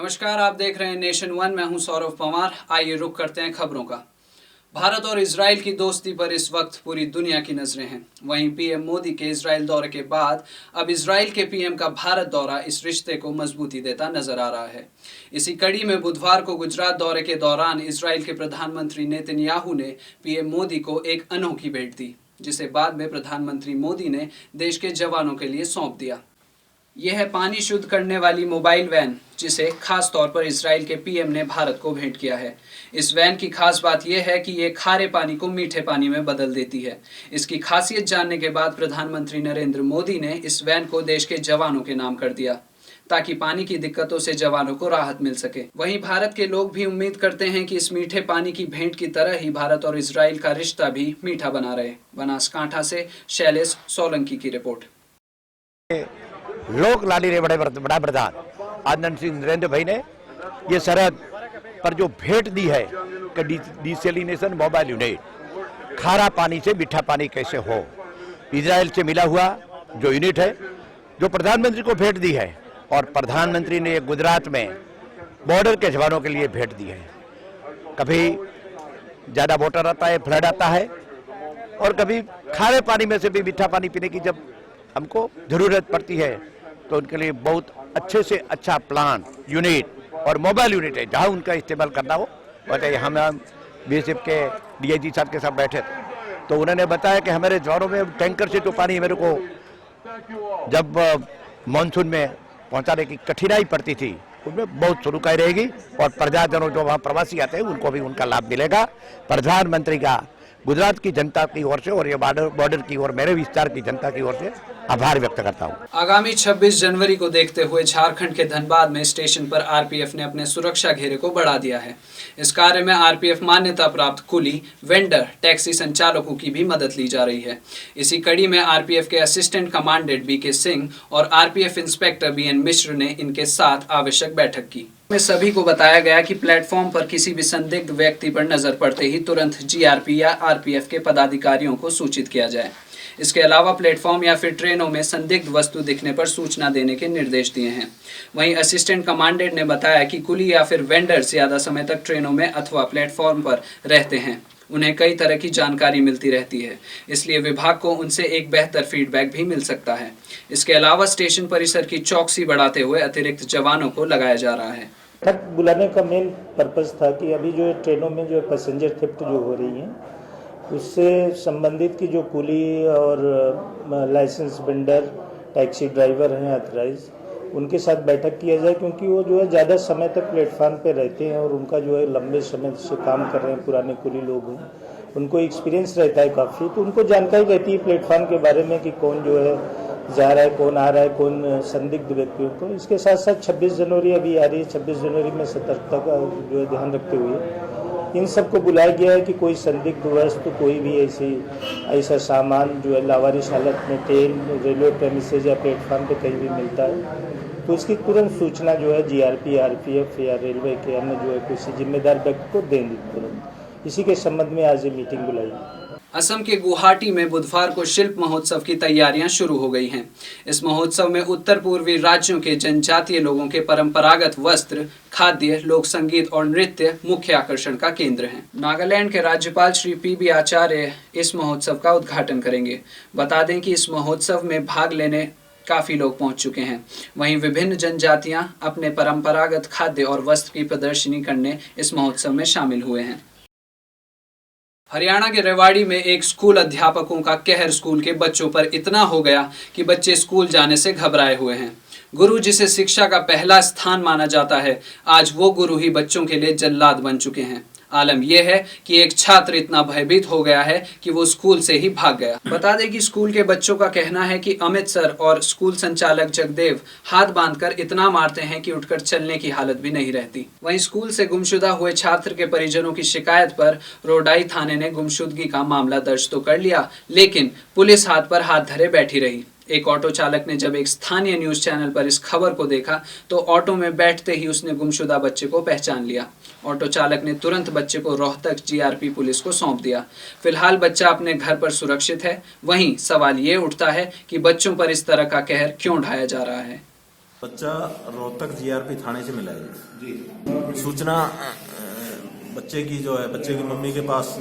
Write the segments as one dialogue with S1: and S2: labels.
S1: नमस्कार, आप देख रहे हैं नेशन वन। मैं हूं सौरभ पवार। आइए रुक करते हैं खबरों का। भारत और इजराइल की दोस्ती पर इस वक्त पूरी दुनिया की नजरें हैं। वहीं पीएम मोदी के इजराइल दौरे के बाद अब इजराइल के पीएम का भारत दौरा इस रिश्ते को मजबूती देता नजर आ रहा है। इसी कड़ी में बुधवार को गुजरात दौरे के दौरान इजराइल के प्रधानमंत्री नेतन्याहू ने पीएम मोदी को एक अनोखी भेंट दी, जिसे बाद में प्रधानमंत्री मोदी ने देश के जवानों के लिए सौंप दिया। यह है पानी शुद्ध करने वाली मोबाइल वैन, जिसे खास तौर पर इजराइल के पीएम ने भारत को भेंट किया है। इस वैन की खास बात यह है कि ये खारे पानी को मीठे पानी में बदल देती है। इसकी खासियत जानने के बाद प्रधानमंत्री नरेंद्र मोदी ने इस वैन को देश के जवानों के नाम कर दिया, ताकि पानी की दिक्कतों से जवानों को राहत मिल सके। वहीं भारत के लोग भी उम्मीद करते हैं कि इस मीठे पानी की भेंट की तरह ही भारत और इजराइल का रिश्ता भी मीठा बना रहे। बनासकांठा से शैलेश सोलंकी की रिपोर्ट।
S2: लोक लाली रे बड़ा प्रधान आनंद सिंह नरेंद्र भाई ने ये सरहद पर जो भेंट दी है कि डिसैलिनेशन मोबाइल यूनिट, खारा पानी से मीठा पानी कैसे हो, इजराइल से मिला हुआ जो यूनिट है जो प्रधानमंत्री को भेंट दी है। और प्रधानमंत्री ने गुजरात में बॉर्डर के जवानों के लिए भेंट दी है। कभी ज़्यादा वाटर आता है, फ्लड आता है, और कभी खारे पानी में से भी मीठा पानी पीने की जब हमको जरूरत पड़ती है तो उनके लिए बहुत अच्छे से अच्छा प्लान यूनिट और मोबाइल यूनिट है, जहाँ उनका इस्तेमाल करना हो। बताइए, हम बीएसएफ के डीआईजी साहब के साथ बैठे थे तो उन्होंने बताया कि हमारे जवानों में टैंकर से जो पानी मेरे को जब मानसून में पहुंचाने की कठिनाई पड़ती थी, उनमें बहुत शुरुआत रहेगी और प्रजाजनों जो वहाँ प्रवासी आते हैं उनको भी उनका लाभ मिलेगा। प्रधानमंत्री का गुजरात की जनता की ओर से और ये बॉर्डर की ओर मेरे विस्तार की जनता की ओर से आभार व्यक्त करता हूँ।
S1: आगामी 26 जनवरी को देखते हुए झारखंड के धनबाद में स्टेशन पर आरपीएफ ने अपने सुरक्षा घेरे को बढ़ा दिया है। इस कार्य में आरपीएफ मान्यता प्राप्त कुली, वेंडर, टैक्सी संचालकों की भी मदद ली जा रही है। इसी कड़ी में आरपीएफ के असिस्टेंट कमांडेंट बीके सिंह और आरपीएफ इंस्पेक्टर बीएन मिश्र ने इनके साथ आवश्यक बैठक की। में सभी को बताया गया कि प्लेटफॉर्म पर किसी भी संदिग्ध व्यक्ति पर नजर पड़ते ही तुरंत जीआरपी या आरपीएफ के पदाधिकारियों को सूचित किया जाए। इसके अलावा प्लेटफॉर्म या फिर ट्रेनों में संदिग्ध वस्तु दिखने पर सूचना देने के निर्देश दिए हैं। वहीं असिस्टेंट कमांडेंट ने बताया कि कुली या फिर वेंडर्स ज़्यादा समय तक ट्रेनों में अथवा प्लेटफॉर्म पर रहते हैं। उन्हें कई तरह की जानकारी मिलती रहती है, इसलिए विभाग को उनसे एक बेहतर फीडबैक भी मिल सकता है। इसके अलावा स्टेशन परिसर की चौकसी बढ़ाते हुए अतिरिक्त जवानों को लगाया जा रहा है।
S3: तक बुलाने का मेन पर्पस था कि अभी जो ट्रेनों में जो पैसेंजर थिफ्ट जो हो रही है, उससे संबंधित की जो कुली और लाइसेंस वेंडर, टैक्सी ड्राइवर हैं ऑथराइज, उनके साथ बैठक किया जाए, क्योंकि वो जो है ज़्यादा समय तक प्लेटफार्म पे रहते हैं और उनका जो है लंबे समय से काम कर रहे हैं, पुराने कुली लोग हैं, उनको एक्सपीरियंस रहता है काफ़ी, तो उनको जानकारी रहती है प्लेटफार्म के बारे में कि कौन जो है जा रहा है, कौन आ रहा है, कौन संदिग्ध व्यक्तियों को। इसके साथ साथ 26 जनवरी अभी आ रही है, 26 जनवरी में सतर्कता का जो है ध्यान रखते हुए इन सबको बुलाया गया है कि कोई संदिग्ध वस्तु, कोई भी ऐसा सामान जो है लावारिश हालत में ट्रेन, रेलवे प्रेमिसेज या प्लेटफार्म पे कहीं भी मिलता है तो इसकी तुरंत सूचना जो है जीआरपी, आरपीएफ या रेलवे के अन्य जो है किसी जिम्मेदार व्यक्ति को दें तुरंत। इसी के संबंध में आज ये मीटिंग बुलाई।
S1: असम के गुवाहाटी में बुधवार को शिल्प महोत्सव की तैयारियां शुरू हो गई हैं। इस महोत्सव में उत्तर पूर्वी राज्यों के जनजातीय लोगों के परंपरागत वस्त्र, खाद्य, लोक संगीत और नृत्य मुख्य आकर्षण का केंद्र हैं। नागालैंड के राज्यपाल श्री पीबी आचार्य इस महोत्सव का उद्घाटन करेंगे। बता दें कि इस महोत्सव में भाग लेने काफी लोग पहुंच चुके हैं। वहीं विभिन्न जनजातियां अपने परंपरागत खाद्य और वस्त्र की प्रदर्शनी करने इस महोत्सव में शामिल हुए हैं। हरियाणा के रेवाड़ी में एक स्कूल अध्यापकों का कहर स्कूल के बच्चों पर इतना हो गया कि बच्चे स्कूल जाने से घबराए हुए हैं। गुरु, जिसे शिक्षा का पहला स्थान माना जाता है, आज वो गुरु ही बच्चों के लिए जल्लाद बन चुके हैं। आलम यह है कि एक छात्र इतना भयभीत हो गया है कि वो स्कूल से ही भाग गया। बता दें कि स्कूल के बच्चों का कहना है कि अमित सर और स्कूल संचालक जगदेव हाथ बांधकर इतना मारते हैं कि उठकर चलने की हालत भी नहीं रहती। वहीं स्कूल से गुमशुदा हुए छात्र के परिजनों की शिकायत पर रोडाई थाने ने गुमशुदगी का मामला दर्ज तो कर लिया, लेकिन पुलिस हाथ पर हाथ धरे बैठी रही। एक ऑटो चालक ने जब एक स्थानीय न्यूज चैनल पर इस खबर को देखा तो ऑटो में बैठते ही उसने गुमशुदा बच्चे को पहचान लिया। ऑटो चालक ने तुरंत बच्चे को रोहतक जीआरपी पुलिस को सौंप दिया। फिलहाल बच्चा अपने घर पर सुरक्षित है। वहीं सवाल ये उठता है कि बच्चों पर इस तरह का कहर क्यों ढाया जा रहा है।
S4: बच्चा रोहतक जीआरपी थाने से मिला है जी। सूचना बच्चे की जो है, बच्चे की मम्मी के पास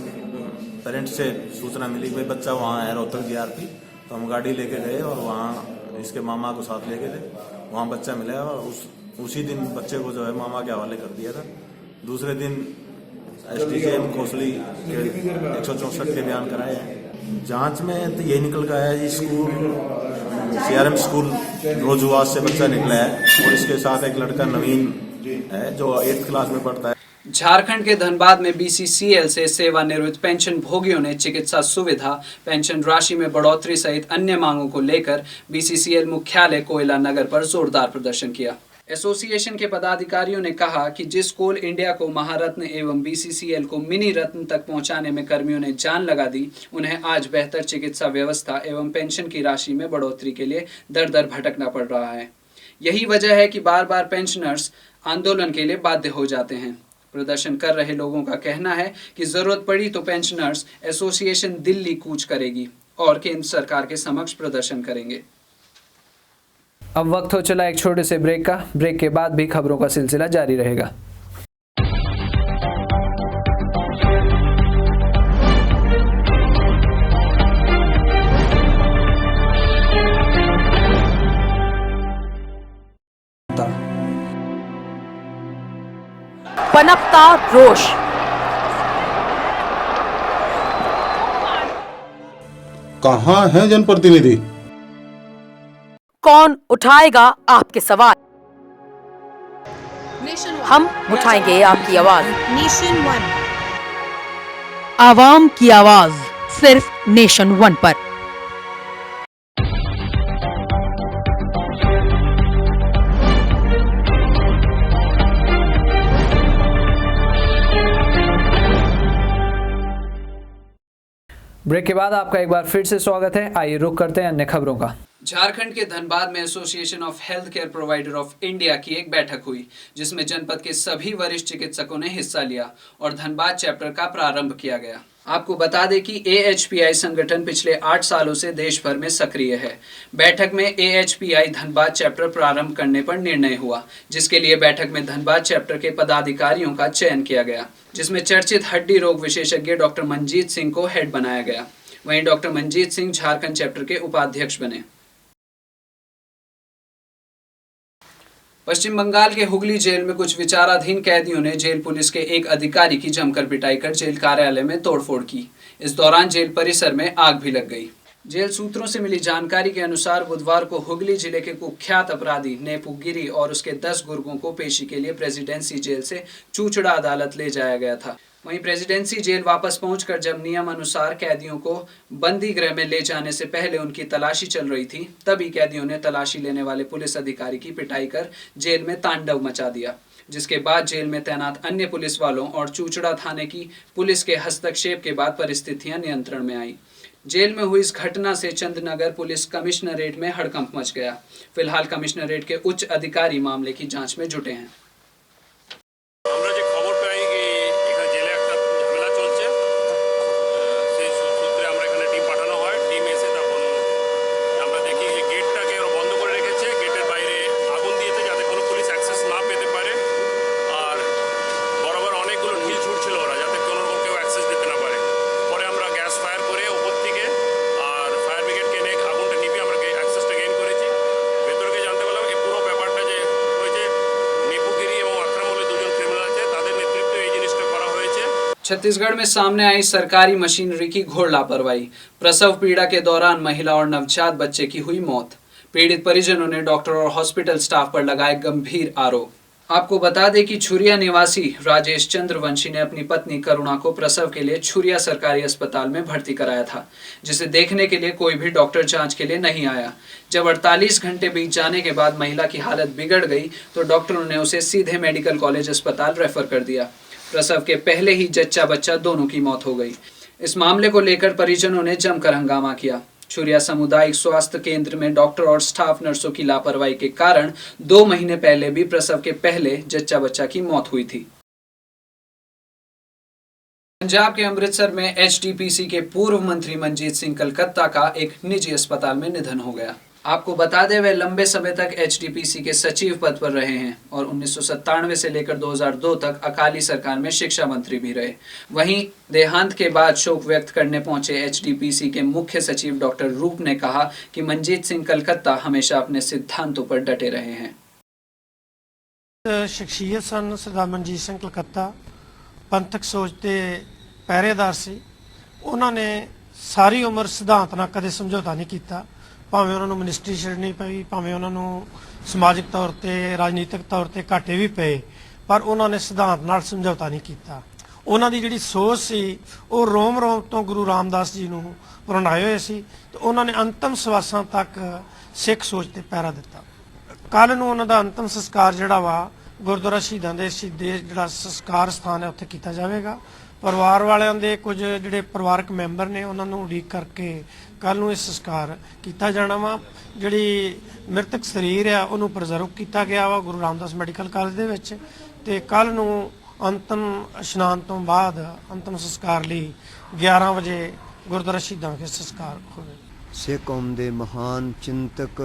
S4: पेरेंट्स से सूचना मिली कि भाई बच्चा वहाँ है रोहतक जीआरपी। तो हम गाड़ी लेके गए और वहाँ इसके मामा को साथ लेके गए। वहाँ बच्चा मिला और उसी दिन बच्चे को जो है मामा के हवाले कर दिया था। दूसरे दिन SDJM खोसली के 164 के बयान कराए हैं। जांच में तो यही निकल कर आया जी, स्कूल CRM स्कूल रोजवाज से बच्चा निकला है और इसके साथ एक लड़का नवीन है जो 8th क्लास में पढ़ता है।
S1: झारखंड के धनबाद में BCCL से सेवानिवृत्त पेंशन भोगियों ने चिकित्सा सुविधा, पेंशन राशि में बढ़ोतरी सहित अन्य मांगों को लेकर BCCL मुख्यालय कोयला नगर पर जोरदार प्रदर्शन किया। एसोसिएशन के पदाधिकारियों ने कहा कि जिस कोल इंडिया को महारत्न एवं BCCL को मिनी रत्न तक पहुंचाने में कर्मियों ने जान लगा दी, उन्हें आज बेहतर चिकित्सा व्यवस्था एवं पेंशन की राशि में बढ़ोतरी के लिए दर दर भटकना पड़ रहा है। यही वजह है कि बार बार पेंशनर्स आंदोलन के लिए बाध्य हो जाते हैं। प्रदर्शन कर रहे लोगों का कहना है कि जरूरत पड़ी तो पेंशनर्स एसोसिएशन दिल्ली कूच करेगी और केंद्र सरकार के समक्ष प्रदर्शन करेंगे। अब वक्त हो चला एक छोटे से ब्रेक का। ब्रेक के बाद भी खबरों का सिलसिला जारी रहेगा।
S5: पनपता रोष,
S6: कहाँ है जनप्रतिनिधि?
S5: कौन उठाएगा आपके सवाल? हम उठाएंगे आपकी आवाज।
S7: नेशन 1,
S5: आवाम की आवाज सिर्फ नेशन 1 पर।
S1: ब्रेक के बाद आपका एक बार फिर से स्वागत है। आइए रुक करते हैं अन्य खबरों का। झारखंड के धनबाद में association of health care provider of India की एक बैठक हुई, जिसमें जनपद के सभी वरिष्ठ चिकित्सकों ने हिस्सा लिया और धनबाद चैप्टर का प्रारंभ किया गया। आपको बता दें कि AHPI संगठन पिछले 8 सालों से देश भर में सक्रिय है। बैठक में AHPI धनबाद चैप्टर प्रारंभ करने पर निर्णय हुआ, जिसके लिए बैठक में धनबाद चैप्टर के पदाधिकारियों का चयन किया गया, जिसमें चर्चित हड्डी रोग विशेषज्ञ डॉक्टर मनजीत सिंह को हेड बनाया गया। वहीं डॉक्टर मनजीत सिंह झारखंड चैप्टर के उपाध्यक्ष बने। पश्चिम बंगाल के हुगली जेल में कुछ विचाराधीन कैदियों ने जेल पुलिस के एक अधिकारी की जमकर पिटाई कर जेल कार्यालय में तोड़फोड़ की। इस दौरान जेल परिसर में आग भी लग गई। जेल सूत्रों से मिली जानकारी के अनुसार बुधवार को हुगली जिले के कुख्यात अपराधी नेपू गिरी और उसके 10 गुर्गों को पेशी के लिए प्रेसिडेंसी जेल से चूचड़ा अदालत ले जाया गया था। वहीं प्रेसिडेंसी जेल वापस पहुंचकर जब नियम अनुसार कैदियों को बंदी गृह में ले जाने से पहले उनकी तलाशी चल रही थी, तभी कैदियों ने तलाशी लेने वाले पुलिस अधिकारी की पिटाई कर जेल में तांडव मचा दिया, जिसके बाद जेल में तैनात अन्य पुलिस वालों और चूचड़ा थाने की पुलिस के हस्तक्षेप के बाद परिस्थितियां नियंत्रण में आई। जेल में हुई इस घटना से चंदनगर पुलिस कमिश्नरेट में हड़कंप मच गया। फिलहाल कमिश्नरेट के उच्च अधिकारी मामले की जांच में जुटे हैं। छत्तीसगढ़ में सामने आई सरकारी मशीनरी की घोर लापरवाही। प्रसव पीड़ा के दौरान महिला और नवजात बच्चे की हुई मौत। पीड़ित परिजनों ने डॉक्टर और हॉस्पिटल स्टाफ पर लगाए गंभीर आरोप। आपको बता दें कि छुरिया निवासी राजेश चंद्रवंशी ने अपनी पत्नी करुणा को प्रसव के लिए छुरिया सरकारी अस्पताल में भर्ती कराया था, जिसे देखने के लिए कोई भी डॉक्टर जांच के लिए नहीं आया। जब 48 घंटे बीत जाने के बाद महिला की हालत बिगड़ गई तो डॉक्टरों ने उसे सीधे मेडिकल कॉलेज अस्पताल रेफर कर दिया। प्रसव के पहले ही जच्चा बच्चा दोनों की मौत हो गई। इस मामले को लेकर परिजनों ने जमकर हंगामा किया। छुरिया सामुदायिक स्वास्थ्य केंद्र में डॉक्टर और स्टाफ नर्सों की लापरवाही के कारण 2 महीने पहले भी प्रसव के पहले जच्चा बच्चा की मौत हुई थी। पंजाब के अमृतसर में HDPC के पूर्व मंत्री मनजीत सिंह कलकत्ता का एक निजी अस्पताल में निधन हो गया। आपको बता दें वे लंबे समय तक एचडीपीसी के सचिव पद पर रहे हैं और 1997 से लेकर 2002 तक अकाली सरकार में शिक्षा मंत्री भी रहे। वहीं देहांत के बाद शोक व्यक्त करने पहुंचे एचडीपीसी के मुख्य सचिव डॉक्टर रूप ने कहा कि मंजीत सिंह कलकत्ता हमेशा अपने सिद्धांतों पर डटे रहे हैं।
S7: शख्सियत सन सरदार मनजीत सिंह कलकत्ता पंथक सोच के पहरेदार सी। उन्होंने सारी उम्र सिद्धांत नाल कदे समझौता नहीं किया। भावें उन्होंने मिनिस्ट्री छड्डनी पई, भावें उन्होंने समाजिक तौर पर राजनीतिक तौर पर घाटे भी पे, पर उन्होंने सिद्धांत नाल समझौता नहीं किया। उन्हों की जिहड़ी सोच सी वो रोम रोम तो गुरु रामदास जी नूं अपनाए हुए सी ते उन्होंने अंतिम सवासां तक सिख सोच ते पहरा दिता। कल नूं उन्हां दा अंतिम संस्कार जिहड़ा वा गुरुद्वारा शहीदां दे जिहड़ा संस्कार स्थान है उत्थे कीता जावेगा। परिवार वालियां दे कुछ जिहड़े परिवारक मैंबर ने उन्हां नूं उਡੀਕ करके कल नूं इह संस्कार कीता जाना वा। जिहड़ी मृतक शरीर है उहनूं प्रिजर्व कीता गया वा गुरु रामदास मैडिकल कॉलेज दे विच ते कल नूं अंतिम इशनान तो बाद अंतिम संस्कार लई 11 बजे गुरुद्वारा शहीदां के संस्कार होवे।
S8: सिख कौम दे महान चिंतक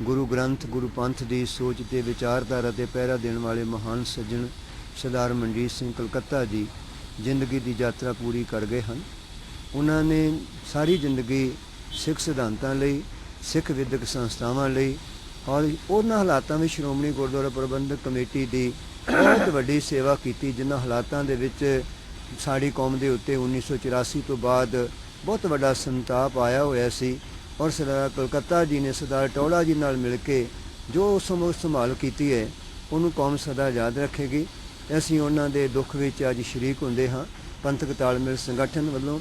S8: गुरु ग्रंथ गुरु पंथ की सोच ते विचारधारा ते पहरा देने वाले महान सज्जन सरदार मनजीत सिंह कलकत्ता जी जिंदगी की यात्रा पूरी कर गए हैं। उन्होंने सारी जिंदगी सिख सिद्धांतों लई, सिख विद्यक संस्थावां लई और उन्हां हालातां में श्रोमणी गुरुद्वारा प्रबंधक कमेटी की बहुत वड्डी सेवा की, जिन्हां हालातां दे विच साड़ी कौम के उत्ते 1984 तो बाद बहुत वड्डा संताप आया होया सी और सरदार कलकत्ता जी ने सरदार टौड़ा जी नाल मिल के जो संभाल की है उन्होंने कौम सदा याद रखेगी। असीं उन्हां दे दुख विच अज शरीक हुंदे हाँ। पंथक तालमेल संगठन वालों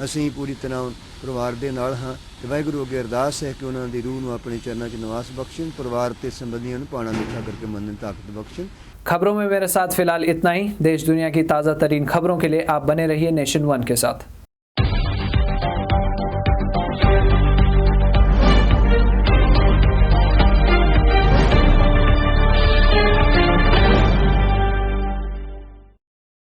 S8: असीं पूरी तरह परिवार दे नाल हाँ। वाहिगुरू अगे अरदास है कि उन्हां दी रूह नूं अपने चरणों च निवास बख्शण, परिवार ते संबंधियों नूं पाणा मिठा करके मन ताकत बख्शण।
S1: खबरों में मेरे साथ फिलहाल इतना ही। देश दुनिया की ताज़ा तरीन खबरों के लिए आप बने रहिए नेशन वन के साथ।